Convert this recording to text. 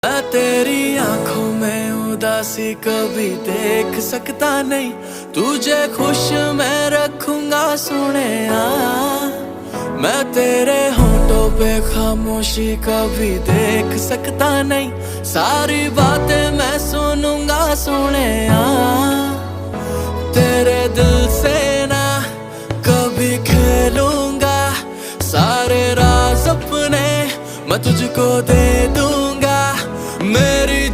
मैं तेरी आंखों में उदासी कभी देख सकता नहीं, तुझे खुश मैं रखूंगा सोनिया। मैं तेरे होठों पे खामोशी कभी देख सकता नहीं, सारी बातें मैं सुनूंगा सोनिया। तेरे दिल से ना कभी खेलूंगा, सारे राज अपने मैं तुझको दे दूंगा। मेरी